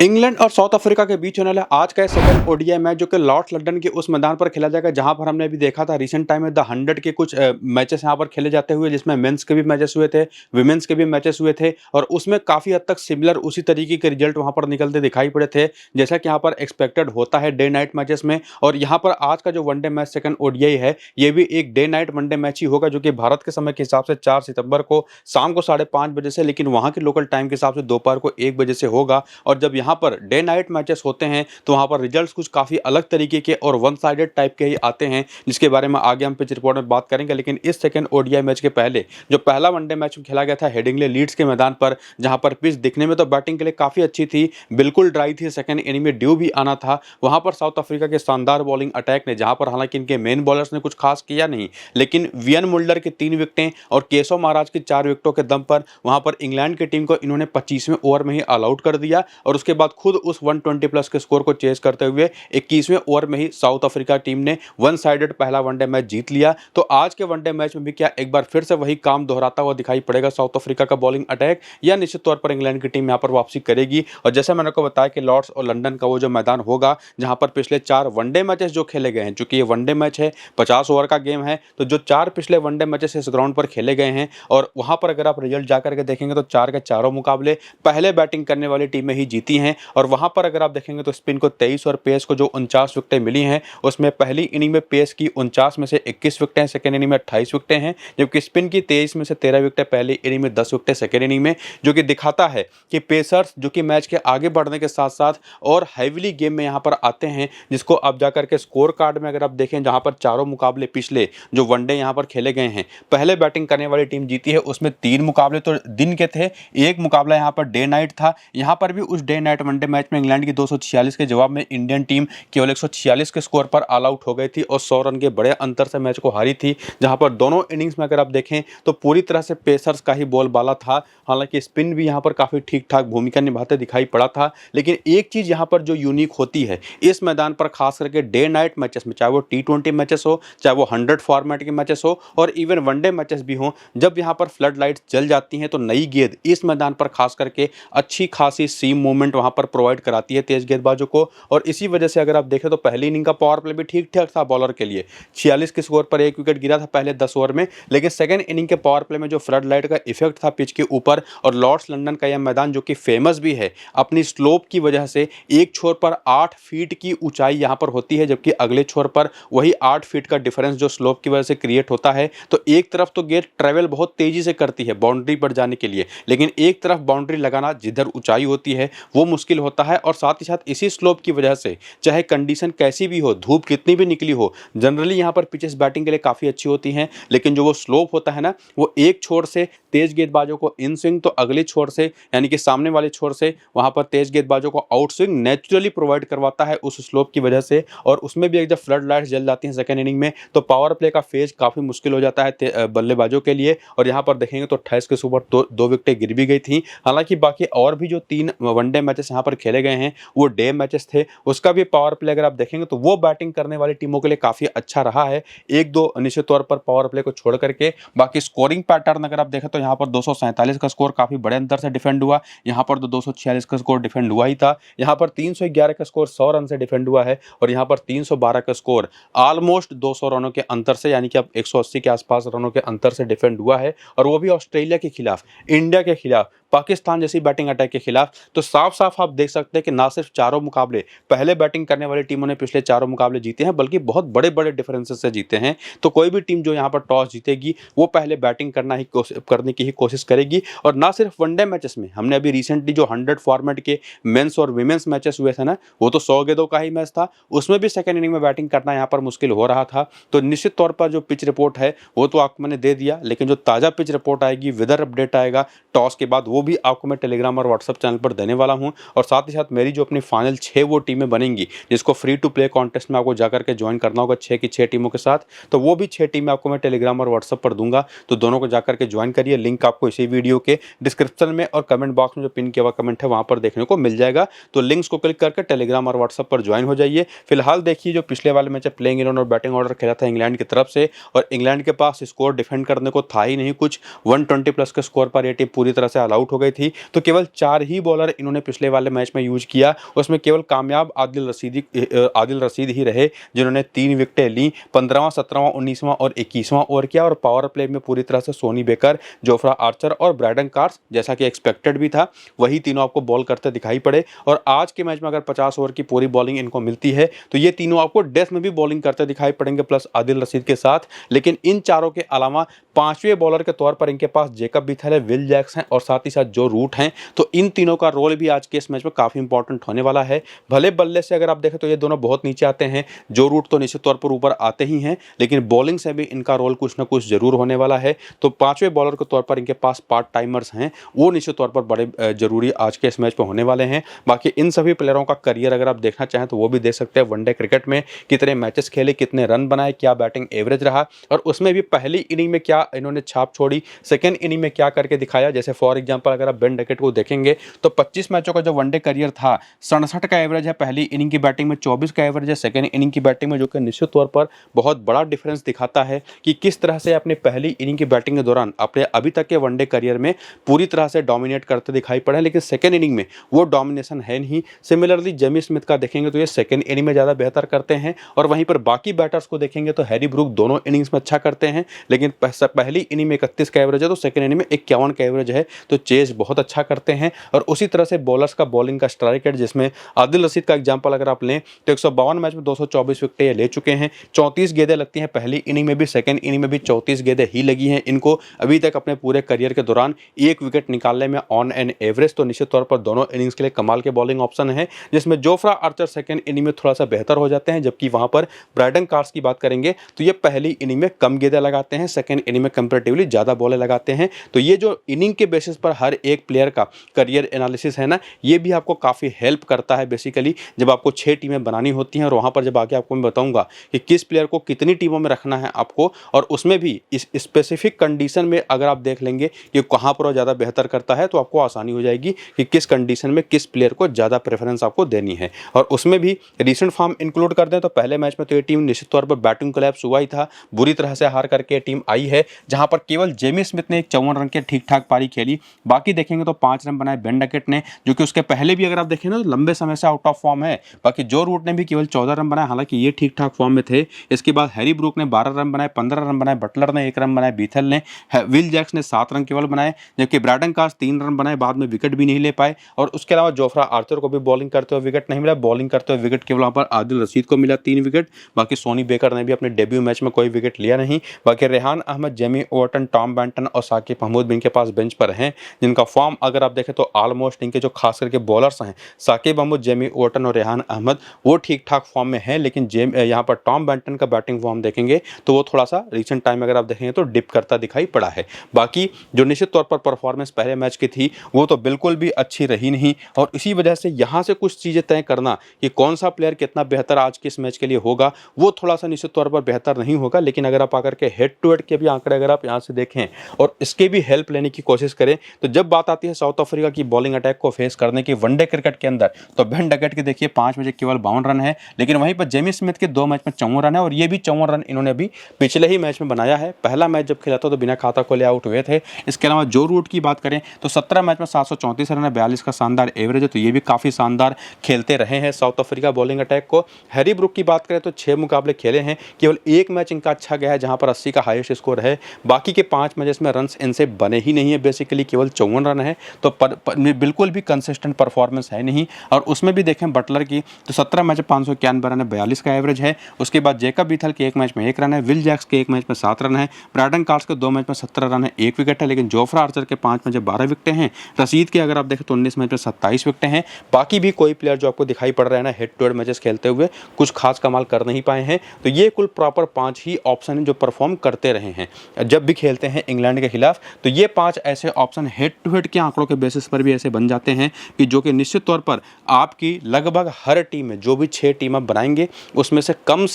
England और south Africa के बीच होने वाला आज का सेकंड ओडीआई मैच जो कि लॉर्ड्स लंदन के उस मैदान पर खेला जाएगा जहां पर हमने अभी देखा था रिसेंट टाइम में द 100 के कुछ मैचेस यहां पर खेले जाते हुए जिसमें मेंस के भी मैचेस हुए थे, विमेंस के भी मैचेस हुए थे और उसमें काफ़ी हद तक सिमिलर उसी तरीके के रिजल्ट वहां पर निकलते दिखाई पड़े थे जैसा कि यहाँ पर एक्सपेक्टेड होता है डे नाइट मैचेस में। और यहाँ पर आज का जो वनडे मैच सेकंड ओडीआई है ये भी एक डे नाइट वनडे मैच ही होगा जो कि भारत के समय के हिसाब से 4 सितंबर को शाम को 5:30 बजे से, लेकिन वहाँ के लोकल टाइम के हिसाब से दोपहर को 1 बजे से होगा। और जब यहाँ पर डे नाइट मैचेस होते हैं तो वहां पर रिजल्ट्स कुछ काफी अलग तरीके के और वन साइडेड टाइप के ही आते हैं जिसके बारे में आगे हम पिच रिपोर्ट में बात करेंगे। लेकिन इस सेकंड ओडीआई मैच के पहले जो पहला वनडे मैच खेला गया था हेडिंग्ले लीड्स के मैदान पर, जहां पर पिच दिखने में तो बैटिंग के लिए काफी अच्छी थी, बिल्कुल ड्राई थी, सेकंड इनिंग में ड्यू भी आना था। वहां पर साउथ अफ्रीका के शानदार बॉलिंग अटैक ने, जहां पर हालांकि इनके मेन बॉलर्स ने कुछ खास किया नहीं, लेकिन वियन मुल्डर की 3 विकेटें और केशव महाराज की 4 विकेटों के दम पर वहां पर इंग्लैंड की टीम को इन्होंने 25वें ओवर में ही ऑल आउट कर दिया और उसके बाद खुद उस 120 प्लस के स्कोर को चेस करते हुए 21वें ओवर में ही साउथ अफ्रीका टीम ने वन साइडेड पहला वनडे मैच जीत लिया। तो आज के वनडे मैच में भी क्या एक बार फिर से वही काम दोहराता हुआ दिखाई पड़ेगा साउथ अफ्रीका का बॉलिंग अटैक, या निश्चित तौर पर इंग्लैंड की टीम यहां पर वापसी करेगी? और जैसा मैंने आपको बताया कि लॉर्ड्स और लंदन का वो जो मैदान होगा जहां पर पिछले 4 वनडे मैचेस जो खेले गए हैं, चूंकि ये वनडे मैच है 50 ओवर का गेम है, तो जो 4 पिछले वनडे मैचेस इस ग्राउंड पर खेले गए हैं और वहां पर अगर आप रिजल्ट जाकर के देखेंगे तो 4 के चारों मुकाबले पहले बैटिंग करने वाली टीमें ही जीती हैं। और वहां पर अगर आप देखेंगे तो स्पिन को 23 और पेस को जो 49 विकेटें मिली हैं उसमें पहली इनिंग में पेस की 49 में से 21 विकेटें, सेकेंड इनिंग में 28 विकेटें हैं, जबकि स्पिन की 23 में से 13 विकेटें पहली इनिंग में, 10 विकेटें सेकेंड इनिंग में, जो कि दिखाता है कि पेसर्स जो कि मैच के आगे बढ़ने के साथ साथ और हैविली गेम में यहां पर आते हैं, जिसको अब जाकर के स्कोर कार्ड में अगर आप देखें जहां पर चारों मुकाबले पिछले जो वनडे यहां पर खेले गए हैं पहले बैटिंग करने वाली टीम जीती है, उसमें 3 मुकाबले तो दिन के थे, एक मुकाबला यहां पर डे नाइट था। यहां पर भी उस डे नाइट वनडे मैच में इंग्लैंड की 246 के जवाब में इंडियन टीम केवल 146 के स्कोर पर ऑल आउट हो गई थी और 100 रन के बड़े अंतर से मैच को हारी थी। जहां पर दोनों इनिंग्स में अगर आप देखें तो पूरी तरह से पेसर्स का ही बोलबाला था, हालांकि स्पिन भी यहां पर काफी ठीक ठाक भूमिका निभाते दिखाई पड़ा था। लेकिन एक चीज यहां पर जो यूनिक होती है इस मैदान पर, खास करके डे नाइट मैचेस में, चाहे वो T20 मैचेस हो, चाहे वो 100 फॉर्मेट के मैचेस हो और इवन वनडे मैचेस भी हो, जब यहां पर फ्लड लाइट्स जल जाती हैं तो नई गेंद इस मैदान पर खास करके अच्छी खासी सीम मूवमेंट वहां पर प्रोवाइड कराती है तेज गेंदबाजों को। और इसी वजह से अगर आप देखें तो पहली इनिंग का पावर प्ले भी ठीक ठाक था बॉलर के लिए, 46 के स्कोर पर 1 विकेट गिरा था पहले 10 ओवर में। लेकिन सेकंड इनिंग के पावर प्ले में जो फ्लड लाइट का इफेक्ट था पिच के ऊपर, और लॉर्ड्स लंदन का यह मैदान जो कि फेमस भी है अपनी स्लोप की वजह से, एक छोर पर 8 फीट की ऊंचाई यहां पर होती है जबकि अगले छोर पर वही 8 फीट का डिफरेंस जो स्लोप की वजह से क्रिएट होता है। तो एक तरफ तो गेंद ट्रेवल बहुत तेजी से करती है बाउंड्री पर जाने के लिए, लेकिन एक तरफ बाउंड्री लगाना जिधर ऊंचाई होती है वो मुश्किल होता है। और साथ ही साथ इसी स्लोप की वजह से चाहे कंडीशन कैसी भी हो, धूप कितनी भी निकली हो, जनरली यहां पर पिचेस बैटिंग के लिए काफी अच्छी होती हैं, लेकिन जो वो स्लोप होता है ना, वो एक छोर से तेज गेंदबाजों को इन स्विंग तो अगले छोर से यानी कि सामने वाले छोर से वहां पर तेज गेंदबाजों को आउट स्विंग नेचुरली प्रोवाइड करवाता है उस स्लोप की वजह से। और उसमें भी एक जब फ्लड लाइट्स जल जाती हैं सेकंड इनिंग में तो पावर प्ले का फेज काफी मुश्किल हो जाता है बल्लेबाजों के लिए। और यहां पर देखेंगे तो 28 के ऊपर 2 विकेटें गिर भी गई थी। हालांकि बाकी और भी जो 3 वनडे मैचेस यहां पर खेले गए हैं वो डे मैचेस थे, उसका भी पावर प्ले अगर आप देखेंगे तो वो बैटिंग करने वाली टीमों के लिए काफी अच्छा रहा है, 1-2 निश्चित तौर पर पावर प्ले को छोड़ करके। बाकी स्कोरिंग पैटर्न अगर आप देखें तो यहाँ पर 247 का स्कोर काफी बड़े अंतर से डिफेंड हुआ, यहाँ पर तो 246 का स्कोर डिफेंड हुआ ही था, यहाँ पर 311 का स्कोर 100 रन से डिफेंड हुआ है और यहाँ पर 312 का स्कोर ऑलमोस्ट 200 रनों के अंतर से यानी कि अब 180 के आसपास रनों के अंतर से डिफेंड हुआ है, और वो भी ऑस्ट्रेलिया के खिलाफ, इंडिया के खिलाफ, पाकिस्तान जैसी बैटिंग अटैक के खिलाफ। तो साफ साफ आप देख सकते हैं कि ना सिर्फ चारों मुकाबले पहले बैटिंग करने वाली टीमों ने पिछले चारों मुकाबले जीते हैं, बल्कि बहुत बड़े बड़े डिफरेंसेस से जीते हैं। तो कोई भी टीम जो यहाँ पर टॉस जीतेगी वो पहले बैटिंग करने की ही कोशिश करेगी। और ना सिर्फ वनडे मैचेस में, हमने अभी रिसेंटली जो 100 फॉर्मेट के मेंस और विमेंस मैचेस हुए थे ना, वो तो 100 गेंदों का ही मैच था, उसमें भी सेकंड इनिंग में बैटिंग करना यहाँ पर मुश्किल हो रहा था। तो निश्चित तौर पर जो पिच रिपोर्ट है वो तो आपको मैंने दे दिया, लेकिन जो ताज़ा पिच रिपोर्ट आएगी, वेदर अपडेट आएगा टॉस के बाद, वो भी आपको मैं टेलीग्राम और व्हाट्सएप चैनल पर देने वाला हूं। और साथ ही साथ मेरी जो अपनी फाइनल 6 वो टीमें बनेंगी जिसको फ्री टू प्ले कॉन्टेस्ट में आपको जाकर के ज्वाइन करना होगा 6 की 6 टीमों के साथ, तो वो भी 6 टीमें आपको मैं टेलीग्राम और व्हाट्सएप पर दूंगा, तो दोनों को जाकर के ज्वाइन करिए। लिंक आपको इसी वीडियो के डिस्क्रिप्शन में और कमेंट बॉक्स में जो पिन किया हुआ कमेंट है वहां पर देखने को मिल जाएगा। तो लिंक्स को क्लिक करके टेलीग्राम और व्हाट्सएप पर ज्वाइन हो जाइए। फिलहाल देखिए जो पिछले वाले मैच प्लेइंग 11 और बैटिंग ऑर्डर खेला था इंग्लैंड की तरफ से, और इंग्लैंड के पास स्कोर डिफेंड करने को था ही नहीं कुछ, 120 प्लस के स्कोर पर ये टीम पूरी तरह से ऑल आउट आउट हो गई थी, तो केवल 4 ही बॉलर इन्होंने पिछले वाले मैच में यूज़ किया। उसमें केवल कामयाब आदिल रशीद ही रहे जिन्होंने 3 विकेटें लीं। 15वां, 17वां, 19वां और 21वां ओवर किया और पावर प्ले में पूरी तरह से सोनी बेकर, जोफ्रा आर्चर और ब्रैडन कार्स, जैसा कि एक्सपेक्टेड भी था, वही तीनों आपको बॉल करते दिखाई पड़े। और आज के मैच में अगर 50 ओवर की पूरी बॉलिंग इनको मिलती है तो ये तीनों आपको डेथ में भी बॉलिंग करते दिखाई पड़ेंगे, प्लस आदिल रशीद के साथ। लेकिन इन चारों के अलावा 5वें बॉलर के तौर पर इनके पास जेकब बीथल है, विल जैक्स हैं और साथ ही साथ जो रूट हैं। तो इन तीनों का रोल भी आज के इस मैच में काफ़ी इंपॉर्टेंट होने वाला है। भले बल्ले से अगर आप देखें तो ये दोनों बहुत नीचे आते हैं, जो रूट तो निश्चित तौर पर ऊपर आते ही हैं, लेकिन बॉलिंग से भी इनका रोल कुछ ना कुछ जरूर होने वाला है। तो 5वें बॉलर के तौर पर इनके पास पार्ट टाइमर्स हैं, वो निश्चित तौर पर बड़े जरूरी आज के इस मैच में होने वाले हैं। बाकी इन सभी प्लेयरों का करियर अगर आप देखना चाहें तो वो भी देख सकते हैं। वनडे क्रिकेट में कितने मैचेस खेले, कितने रन बनाए, क्या बैटिंग एवरेज रहा, और उसमें भी पहली इनिंग में क्या इन्होंने छाप छोड़ी, सेकेंड इनिंग में क्या करके दिखाया। जैसे फॉर एग्जांपल अगर आप बेन डकेट को देखेंगे तो 25 मैचों का जो वनडे करियर था, 67 का एवरेज है पहली इनिंग की बैटिंग में, 24 का एवरेज है सेकेंड इनिंग की बैटिंग में, जो कि निश्चित तौर पर बहुत बड़ा डिफरेंस दिखाता है कि किस तरह से अपने पहली इनिंग की बैटिंग के दौरान अपने अभी तक के वनडे करियर में पूरी तरह से डोमिनेट करते दिखाई पड़े, लेकिन सेकेंड इनिंग में वो डोमिनेशन है नहीं। सिमिलरली जेमी स्मिथ का देखेंगे तो ये सेकेंड इनिंग में ज़्यादा बेहतर करते हैं, और वहीं पर बाकी बैटर्स को देखेंगे तो हैरी ब्रूक दोनों इनिंग्स में अच्छा करते हैं, लेकिन पहली इनिंग में 31 का एवरेज है तो सेकेंड इनिंग में 51 का एवरेज है, तो चेज बहुत अच्छा करते हैं। और उसी तरह से बॉलर्स का बॉलिंग का स्ट्राइक रेट, जिसमें आदिल रशीद का एग्जांपल अगर आप लें तो 152 मैच में 224 विकेटें ले चुके हैं, 34 गेंदें लगती हैं पहली इनिंग में भी, सेकेंड इनिंग में भी 34 गेंदें ही लगी हैं इनको अभी तक अपने पूरे करियर के दौरान, 1 विकेट निकालने में ऑन एन एवरेज। तो निश्चित तौर पर दोनों इनिंग्स के लिए कमाल के बॉलिंग ऑप्शन है, जिसमें जोफ्रा आर्चर सेकेंड इनिंग में थोड़ा सा बेहतर हो जाते हैं, जबकि वहां पर ब्रैडन कार्स की बात करेंगे तो ये पहली इनिंग में कम गेंदें लगाते हैं, सेकेंड इनिंग में कंपैरेटिवली ज़्यादा बॉलें लगाते हैं। तो ये जो इनिंग के बेसिस पर हर एक प्लेयर का करियर एनालिसिस है ना, ये भी आपको काफ़ी हेल्प करता है बेसिकली जब आपको 6 टीमें बनानी होती हैं, और वहाँ पर जब आगे आपको मैं बताऊंगा कि किस प्लेयर को कितनी टीमों में रखना है आपको, और उसमें भी इस स्पेसिफिक कंडीशन में अगर आप देख लेंगे कि कहाँ पर वो ज़्यादा बेहतर करता है, तो आपको आसानी हो जाएगी कि किस कंडीशन में किस प्लेयर को ज़्यादा प्रेफरेंस आपको देनी है। और उसमें भी रिसेंट फॉर्म इंक्लूड कर दें तो पहले मैच में तो ये टीम निश्चित तौर पर बैटिंग कोलैप्स हुआ ही था, बुरी तरह से हार करके टीम आई है, जहां पर केवल जेमी स्मिथ ने एक 54 रन की ठीक ठाक पारी खेली। बाकी देखेंगे तो 5 रन बनाए बेन डकेट ने, जो कि उसके पहले भी अगर आप देखें ना तो लंबे समय से आउट ऑफ फॉर्म है। बाकी जो रूट ने भी केवल 14 रन बनाए, हालांकि ये ठीक ठाक फॉर्म में थे। इसके बाद हैरी ब्रूक ने 12 रन बनाए, 15 रन बनाए, बटलर ने 1 रन बनाए, बीथल ने, विल जैक्स ने 7 रन केवल बनाए, जबकि ब्रैडन कार्स 3 रन बनाए, बाद में विकेट भी नहीं ले पाए। और उसके अलावा जोफ्रा आर्चर को भी बॉलिंग करते हुए विकेट नहीं मिला, बॉलिंग करते हुए विकेट केवल वहाँ पर आदिल रशीद को मिला 3 विकेट। बाकी सोनी बेकर ने भी अपने डेब्यू मैच में कोई विकेट लिया नहीं। बाकी Rehan Ahmed, Jamie Overton, Tom Banton और साकिब महमूद भी इनके पास बेंच पर हैं, जिनका फॉर्म अगर आप देखें तो ऑलमोस्ट इनके जो खास करके बॉलर्स हैं साकिब महमूद, जेमी ओवरटन और रेहान अहमद, वो ठीक ठाक फॉर्म में हैं। लेकिन यहाँ पर टॉम बैंटन का बैटिंग फॉर्म देखेंगे तो वो थोड़ा सा रिसेंट टाइम अगर आप देखेंगे तो डिप करता दिखाई पड़ा है। बाकी जो निश्चित तौर पर परफॉर्मेंस पहले मैच की थी वो तो बिल्कुल भी अच्छी रही नहीं, और इसी वजह से यहाँ से कुछ चीज़ें तय करना कि कौन सा प्लेयर कितना बेहतर आज के इस मैच के लिए होगा, वो थोड़ा सा निश्चित तौर पर बेहतर नहीं होगा। लेकिन अगर आप आकर के हेड टू हेड के भी आंकड़े अगर आप यहाँ से देखें और इसके भी हेल्प लेने की कोशिश करें, तो जब बात आती है साउथ अफ्रीका की बॉलिंग अटैक को फेस करने की वनडे क्रिकेट के अंदर, तो बेन डकेट के देखिए 5 मैच केवल 52 रन है, लेकिन वहीं पर जेमी स्मिथ के 2 मैच में 54 रन है, और ये भी 54 रन इन्होंने भी पिछले ही मैच में बनाया है। पहला मैच जब खेला था तो बिना खाता खोले आउट हुए थे। इसके अलावा जो रूट की बात करें तो 17 मैच में 734 रन है, 42 का शानदार एवरेज है, तो ये भी काफ़ी शानदार खेलते रहे हैं साउथ अफ्रीका बॉलिंग अटैक को। हैरी ब्रूक की बात करें तो 6 मुकाबले खेले हैं, केवल 1 मैच इनका अच्छा गया है जहां पर 80 का हाईएस्ट स्कोर है। बाकी के 5 मैचेस में रन्स इनसे बने ही नहीं है, बेसिकली केवल 54 रन है, तो बिल्कुल भी कंसिस्टेंट परफॉर्मेंस है नहीं। और उसमें भी देखें बटलर की तो 17 मैच 591 रन है, 42 का एवरेज है। उसके बाद जेकब बीथल के 1 मैच में 1 रन है, विल जैक्स के 1 मैच में 7 रन है, ब्रैडन कार्स के 2 मैच में 17 रन है, 1 विकेट है। लेकिन जोफ्रा आर्चर के 5 मैच 12 विकेटें हैं, रशीद के अगर आप देखें तो 19 मैच में 27 विकेटें हैं। बाकी भी कोई प्लेयर जो आपको दिखाई पड़ रहा है ना हेड टू हेड मैचेस खेलते हुए कुछ खास कमाल कर नहीं पाए हैं। तो ये कुल प्रॉपर 5 ही ऑप्शन हैं जो परफॉर्म करते रहे हैं जब भी खेलते हैं इंग्लैंड के खिलाफ। तो ये 5 ऐसे ऑप्शन हेड टू हेड के आंकड़ों के बेसिस पर भी ऐसे बन जाते हैं कि जो कि निश्चित तौर पर आपकी लगभग हर टीम में जो भी 6 टीम आप बनाएंगे उसमें से कम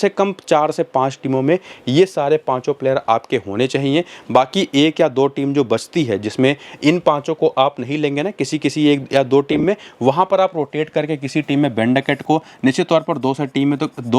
4 से 5 टीमों में ये सारे 5 प्लेयर आपके होने चाहिए। बाकी 1 या 2 टीम जो बचती है जिसमें इन 5 को आप नहीं लेंगे ना, किसी 1 या 2 टीम में, वहां पर आप रोटेट करके किसी टीम में बेन डकेट को निश्चित तौर पर 2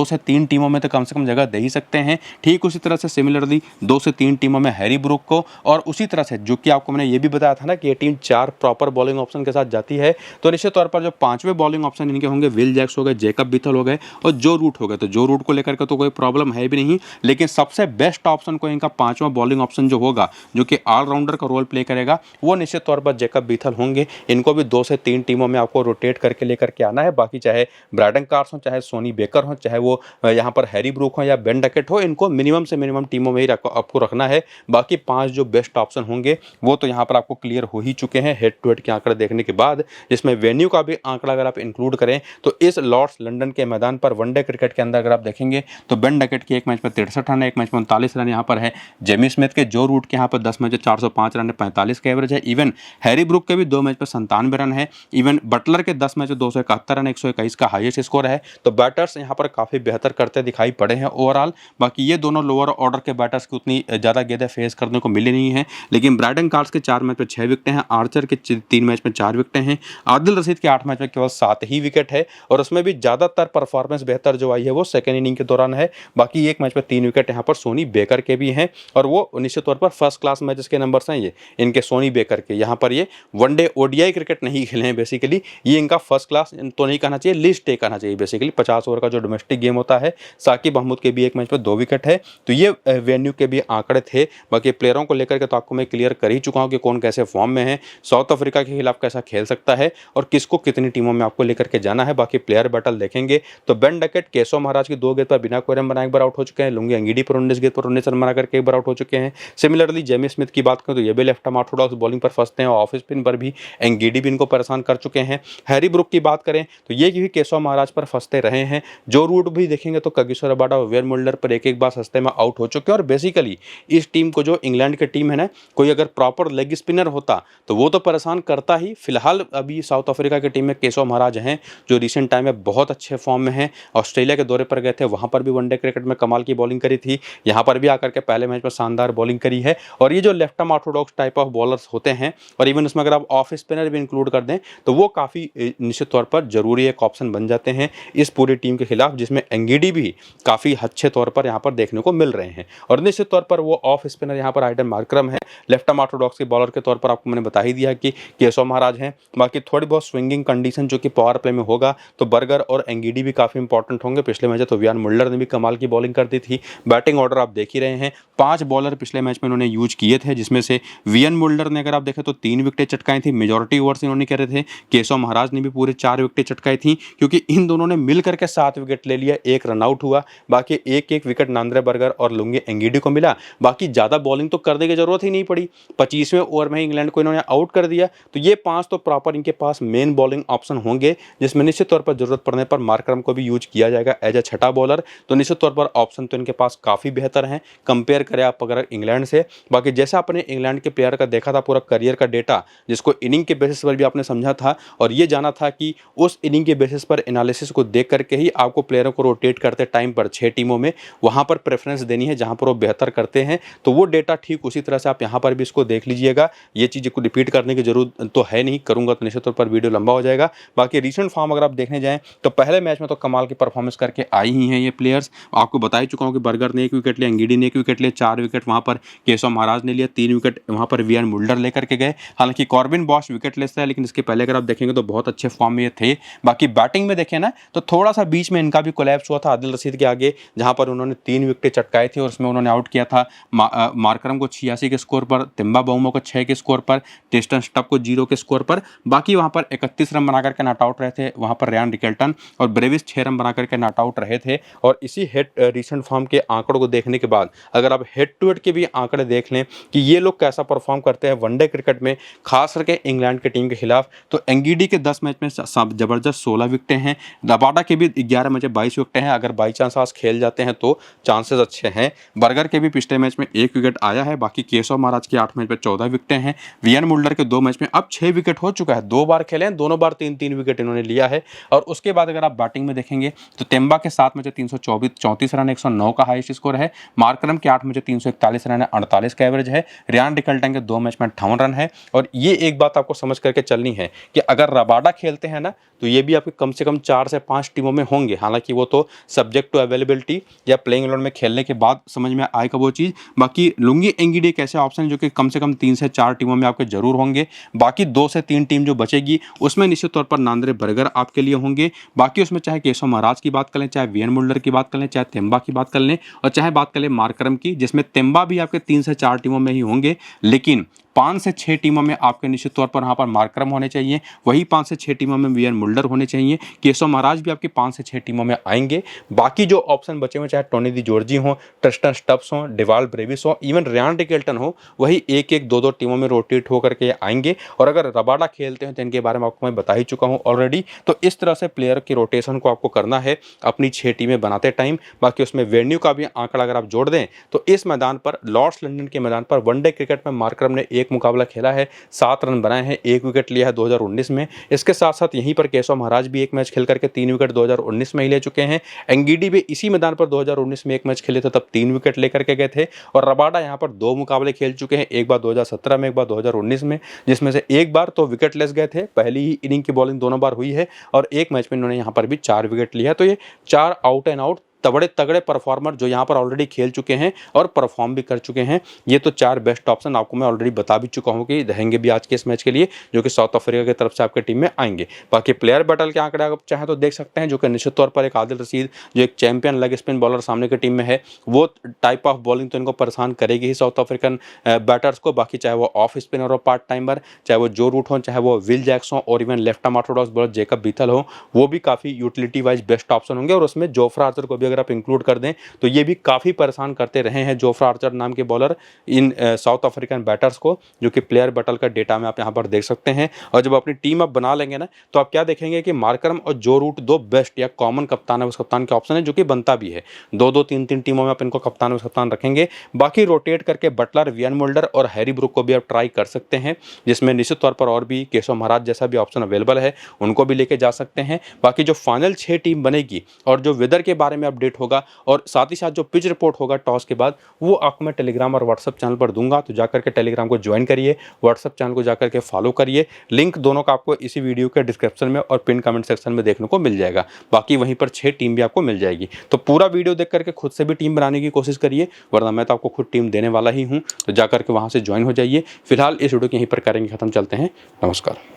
से 3 टीमों में तो कम से कम जगह दे ही सकते हैं। ठीक उसी तरह से सिमिलरली 2 से 3 टीमों में हैरी ब्रूक को, और उसी तरह से जो कि आपको मैंने ये भी बताया था ना कि ये टीम 4 प्रॉपर बॉलिंग ऑप्शन के साथ जाती है तो निश्चित तौर पर जो 5वें बॉलिंग ऑप्शन इनके होंगे विल जैक्स हो गए, जेकब बीथल हो गए और जो रूट हो गए। तो जो रूट को लेकर के तो कोई प्रॉब्लम है भी नहीं, लेकिन सबसे बेस्ट ऑप्शन को इनका 5वां बॉलिंग ऑप्शन जो होगा, जो कि ऑलराउंडर का रोल प्ले करेगा, वो निश्चित तौर पर जेकब बीथल होंगे। इनको भी 2 से 3 टीमों में आपको रोटेट करके लेकर के आना है। बाकी चाहे ब्रैडन कार्स हो, चाहे सोनी बेकर हो, चाहे वो यहाँ पर हैरी ब्रूक हो या बेन डकेट हो, इनको मिनिमम से मिनिमम टीमों में ही आपको रखना है। बाकी 5 जो बेस्ट ऑप्शन होंगे वो तो यहाँ पर आपको क्लियर हो ही चुके हैं हेड टू हेड के आंकड़े देखने के बाद, जिसमें वेन्यू का भी आंकड़ा अगर आप इंक्लूड करें तो इस लॉर्ड्स लंदन के मैदान पर वनडे क्रिकेट के अंदर अगर आप देखेंगे तो बेन डकेट के एक मैच में 63 रन है, एक मैच में 39 रन यहाँ पर है। जेमी स्मिथ के जो रूट के यहाँ पर 10 मैच में 405 रन है, 45 का एवरेज है। इवन हैरी ब्रूक के भी 2 मैच में 97 रन है। इवन बटलर के 10 मैच में 271 रन, 121 का हाईएस्ट स्कोर है। तो बैटर्स यहाँ पर काफी बेहतर करते दिखाई पड़े हैं ओवरऑल। बाकी ये दोनों लोअर ऑर्डर के बैटर्स की उतनी ज्यादा गेंदें फेस करने को मिली नहीं है, लेकिन ब्राइडन कार्ड्स के 4 मैच में 6 विकेटें हैं, आर्चर के 3 मैच में 4 विकेटें हैं, आदिल रशीद के 8 मैच में केवल 7 ही विकेट है और उसमें भी ज्यादातर परफॉर्मेंस बेहतर जो आई है वो सेकेंड इनिंग के दौरान है। बाकी एक मैच में 3 विकेट यहाँ पर सोनी बेकर के भी हैं और वो निश्चित तौर पर फर्स्ट क्लास मैचेस के नंबर्स हैं ये इनके सोनी बेकर के। यहाँ पर ये वनडे ओडीआई क्रिकेट नहीं खेले हैं बेसिकली, ये इनका फर्स्ट क्लास तो नहीं कहना चाहिए, लिस्ट ए कहना चाहिए बेसिकली। 50 ओवर का जो डोमेस्टिक गेम होता है, साकिब अहमद के भी एक मैच में 2 विकेट है। तो ये वेन्यू के भी आंकड़े थे। बाकी प्लेयरों को लेकर के तो आपको मैं क्लियर कर ही चुका हूँ कि कौन कैसे फॉर्म में है, साउथ अफ्रीका के खिलाफ कैसा खेल सकता है और किसको कितनी टीमों में आपको लेकर के जाना है। बाकी प्लेयर बैटल देखेंगे तो बेन डकेट केशव महाराज की 2 गेंद पर बिना कोई रन बनाए एक बार आउट हो चुके हैं। लुंगी अंगीडी पर 19 गेंद पर 19 रन बना करके एक बार आउट हो चुके हैं। सिमिलरली जेमी स्मिथ की बात करें तो ये भी लेफ्ट आर्म ऑर्थोडॉक्स बॉलिंग पर फंसते हैं और ऑफ स्पिन पर भी अंगीडी भी इनको परेशान कर चुके हैं। हैरी ब्रूक की बात करें तो ये भी केशव महाराज पर फंसते रहे हैं। जो रूट भी देखेंगे तो कगिसो रबाडा और वेयर मुल्डर पर एक बार सस्ते में आउट हो चुके हैं। और बेसिकली इस टीम को जो इंग्लैंड की टीम है ना, कोई अगर प्रॉपर लेग स्पिनर होता तो वो तो परेशान करता ही। फिलहाल अभी साउथ अफ्रीका की टीम में केशव महाराज हैं जो रिसेंट टाइम में बहुत अच्छे फॉर्म में हैं। ऑस्ट्रेलिया के दौरे पर गए थे, वहां पर भी वनडे क्रिकेट में कमाल की बॉलिंग करी थी, यहाँ पर भी आकर के पहले मैच में शानदार बॉलिंग करी है। और ये जो left arm Orthodox type of bowlers होते हैं और इवन उसमें अगर आप ऑफ स्पिनर भी इंक्लूड कर दें तो वो काफ़ी निश्चित तौर पर जरूरी एक ऑप्शन बन जाते हैं इस पूरी टीम के खिलाफ, जिसमें अंगीडी भी काफ़ी अच्छे तौर पर यहाँ पर देखने को मिल रहे हैं। और निश्चित तौर पर वो ऑफ स्पिनर यहाँ पर आइडन मार्करम है। लेफ्ट आर्म ऑर्थोडॉक्स के बॉलर के तौर पर आपको मैंने बता ही दिया कि केशव महाराज हैं। बाकी थोड़ी बहुत स्विंगिंग कंडीशन जो कि पावर प्ले में होगा तो बर्गर और अंगीडी भी काफ़ी इंपॉर्टेंट होंगे। पिछले मैच तो वियान मुल्डर ने भी कमाल की बॉलिंग कर दी थी। बैटिंग ऑर्डर आप देख ही रहे हैं, 5 बॉलर पिछले मैच में इन्होंने यूज किए थे, जिसमें से वियन मुल्डर ने अगर आप देखें तो 3 विकेटें चटकाई थी, मेजॉरिटी ओवर्स इन्होंने करे थे। केशव महाराज ने भी पूरे 4 विकेटें चटकाई थी क्योंकि इन दोनों ने मिलकर के 7 विकेट ले लिया, 1 रन आउट हुआ। बाकी एक विकेट नांद्रे बर्गर और लुंगी अंगीडी को मिला। बाकी ज़्यादा बॉलिंग तो करने की जरूरत ही नहीं पड़ी, 25वें ओवर में इंग्लैंड को इन्होंने आउट कर दिया। तो ये 5 तो प्रॉपर इनके पास मेन बॉलिंग ऑप्शन होंगे, जिसमें निश्चित तौर पर जरूरत पड़ने पर मार्करम को भी यूज किया जाएगा एज ए छठा बॉलर। तो निश्चित तौर पर ऑप्शन तो इनके पास काफ़ी बेहतर हैं कंपेयर करें आप अगर इंग्लैंड से। बाकी जैसा आपने इंग्लैंड के प्लेयर का देखा था पूरा करियर का डेटा, जिसको इनिंग के बेसिस पर भी आपने समझा था और ये जाना था कि उस इनिंग के बेसिस पर एनालिसिस को देख करके ही आपको प्लेयरों को रोटेट करते टाइम पर 6 टीमों में वहां पर प्रेफरेंस देनी है जहां पर वो बेहतर करते हैं। तो वो डेटा ठीक उसी तरह से आप यहाँ पर भी इसको देख लीजिएगा। ये चीज़ को रिपीट करने की जरूरत तो है नहीं, करूंगा तो निश्चित तौर पर वीडियो लंबा हो जाएगा। बाकी रिसेंट फॉर्म अगर आप देखने जाएं तो पहले मैच में तो कमाल की परफॉर्मेंस करके आई ही हैं ये प्लेयर्स। आपको बता ही चुका हूं कि बर्गर ने 1 विकेट लिया, अंगीडी ने 1 विकेट लिया, 4 विकेट वहां पर केशव महाराज ने लिया, 3 विकेट वहां पर वियान मुल्डर लेकर के गए। हालांकि कॉर्बिन बॉश विकेट लेस है, लेकिन इसके पहले अगर आप देखेंगे तो बहुत अच्छे फॉर्म में ये थे। बाकी बैटिंग में देखें ना तो थोड़ा सा बीच में इनका भी कोलैप्स हुआ था आदिल रशीद के आगे, जहां पर उन्होंने 3 विकेट चटकाए थे और उसमें उन्होंने आउट किया था मार्करम को 86 के स्कोर पर, तिम्बा बहुमो को 6 के स्कोर पर, टेस्टन स्टप को 0 के स्कोर पर। बाकी वहां पर 31 रन बनाकर के नॉट आउट रहे थे वहां पर रयान रिकेल्टन, और ब्रेविस 6 रन बनाकर के नॉट आउट रहे थे। और इसी हेड रिसेंट फॉर्म के आंकड़ों को देखने के बाद अगर आप हेड टू हेड के भी आंकड़े देख लें कि ये लोग कैसा परफॉर्म करते हैं वनडे क्रिकेट में, खास करके इंग्लैंड की टीम के खिलाफ, तो अंगीडी के 10 मैच में जबरदस्त 16 विकेटें हैं, रबाडा के भी 11 मैच 22 विकेटें हैं। अगर बाई चांस आज खेल जाते हैं तो चांसेस अच्छे हैं। बर्गर के भी पिछले मैच में 1 विकेट आया है। बाकी केशव महाराज के 8 मैच में 14 विकेटें हैं। वियन मुल्डर के 2 मैच में अब 6 विकेट हो चुका है, 2 बार खेले हैं, दोनों बार 3-3 विकेट इन्होंने लिया है। और उसके बाद अगर आप बैटिंग में देखेंगे तो तेम्बा के 7 मैच 334 रन, 109 का हाईएस्ट स्कोर है। मार्करम के 8 मैच 341 रन है, 48 का एवरेज है। रियान रिकेल्टन के 2 मैच में 58 रन है। और ये एक बात आपको समझ करके चलनी है कि अगर रबाडा खेलते हैं ना तो ये भी आपके कम से कम 4 से 5 टीमों में होंगे। हालांकि वो तो सब्जेक्ट टू अवेलेबिलिटी या प्लेइंग इलेवन में खेलने के बाद समझ में आएगा वो चीज़। बाकी लुंगी एंगीडी एक ऐसे ऑप्शन जो कि कम से कम 3 से 4 टीमों में आपको आपके जरूर होंगे। बाकी 2 से 3 टीम जो बचेगी उसमें निश्चित तौर पर नांद्रे बर्गर आपके लिए होंगे। बाकी उसमें चाहे केशव महाराज की बात कर लें, चाहे वीएन मुल्डर की बात कर लें, चाहे तेम्बा की बात कर लें और चाहे बात कर लें मार्करम की, जिसमें तेम्बा भी आपके 3 से 4 टीमों में ही होंगे, लेकिन 5 से 6 टीमों में आपके निश्चित तौर पर यहाँ पर मार्करम होने चाहिए। वही 5 से 6 टीमों में वीएन मुल्डर होने चाहिए। केशव महाराज भी आपकी 5 से 6 टीमों में आएंगे। बाकी जो ऑप्शन बचे हुए चाहे टोनी डी जॉर्जी हो, ट्रिस्टन स्टब्स हो, डिवाल्ड ब्रेविस हो, इवन रियान रिकेल्टन हो, वही 1-1, 2-2 टीमों में रोटेट होकर के आएंगे। और अगर रबाडा खेलते हैं जिनके बारे में आपको मैं बता ही चुका हूँ ऑलरेडी, तो इस तरह से प्लेयर की रोटेशन को आपको करना है अपनी 6 टीमें बनाते टाइम। बाकी उसमें वेन्यू का भी आंकड़ा अगर आप जोड़ दें तो इस मैदान पर, लॉर्ड्स लंदन के मैदान पर वनडे क्रिकेट में मार्करम ने 1 मुकाबला खेला है, 7 रन बनाए हैं, 1 विकेट लिया है 2019 में। इसके साथ साथ यहीं पर केशव महाराज भी 1 मैच खेल करके 3 विकेट 2019 में ही ले चुके हैं। एंगीडी भी इसी मैदान पर 2019 में 1 मैच खेले थे, तब 3 विकेट लेकर के गए थे। और रबाडा यहाँ पर 2 मुकाबले खेल चुके हैं, एक बार 2017 में, एक बार 2019 में, जिसमें से एक बार तो विकेट लेस गए थे, पहली ही इनिंग की बॉलिंग दोनों बार हुई है, और एक मैच में इन्होंने यहाँ पर भी 4 विकेट लिया। तो ये 4 आउट एंड आउट बड़े तगड़े परफॉर्मर जो यहाँ पर ऑलरेडी खेल चुके हैं और परफॉर्म भी कर चुके हैं। ये तो 4 बेस्ट ऑप्शन आपको मैं ऑलरेडी बता भी चुका हूँ कि रहेंगे भी आज के इस मैच के लिए, जो कि साउथ अफ्रीका की तरफ से आपके टीम में आएंगे। बाकी प्लेयर बैटल के आंकड़े आप चाहें तो देख सकते हैं, जो कि निश्चित तौर पर एक आदिल रशीद जो एक चैंपियन लेग स्पिन बॉलर सामने की टीम में है, वो टाइप ऑफ बॉलिंग तो इनको परेशान करेगी ही साउथ अफ्रीकन बैटर्स को। बाकी चाहे वो ऑफ स्पिनर हो, पार्ट टाइमर, चाहे वो जो रूट हो, चाहे वो विल जैक्स हो, और even left arm orthodox bowler Jacob Bethell हो, वो भी काफ़ी यूटिलिटी वाइज बेस्ट ऑप्शन होंगे। और उसमें जोफ्रा आर्चर को भी अगर आप इंक्लूड कर दें तो ये भी काफ़ी परेशान करते रहे हैं जोफ्रा आर्चर नाम के बॉलर इन साउथ अफ्रीकन बैटर्स को, जो कि प्लेयर बैटल का डेटा में आप यहाँ पर देख सकते हैं। और जब अपनी टीम आप बना लेंगे ना, तो आप क्या देखेंगे कि मार्करम और जो रूट 2 बेस्ट या कॉमन कप्तान है, उस कप्तान के ऑप्शन है, जो कि बनता भी है। 2-2, 3-3 टीमों में आप इनको कप्तान उस कप्तान रखेंगे। बाकी रोटेट करके बटलर, वीएन मुल्डर और हैरी ब्रुक को भी आप ट्राई कर सकते हैं, जिसमें निश्चित तौर पर और भी केशव महाराज जैसा भी ऑप्शन अवेलेबल है, उनको भी लेके जा सकते हैं। बाकी जो फाइनल 6 टीम बनेगी और जो वेदर के बारे में अपडेट होगा, और साथ ही साथ जो पिच रिपोर्ट होगा टॉस के बाद, वो आपको मैं टेलीग्राम और व्हाट्सएप चैनल पर दूंगा। तो जाकर के टेलीग्राम को ज्वाइन करिए, व्हाट्सएप चैनल को जाकर के फॉलो करिए। लिंक दोनों का आपको इसी वीडियो के डिस्क्रिप्शन में और पिन कमेंट सेक्शन में देखने को मिल जाएगा। बाकी वहीं पर 6 टीम भी आपको मिल जाएगी। तो पूरा वीडियो देख करके खुद से भी टीम बनाने की कोशिश करिए, वरना मैं तो आपको खुद टीम देने वाला ही हूँ। तो जाकर के वहाँ से ज्वाइन हो जाइए। फिलहाल इस वीडियो को यहीं पर करेंगे खत्म। चलते हैं, नमस्कार।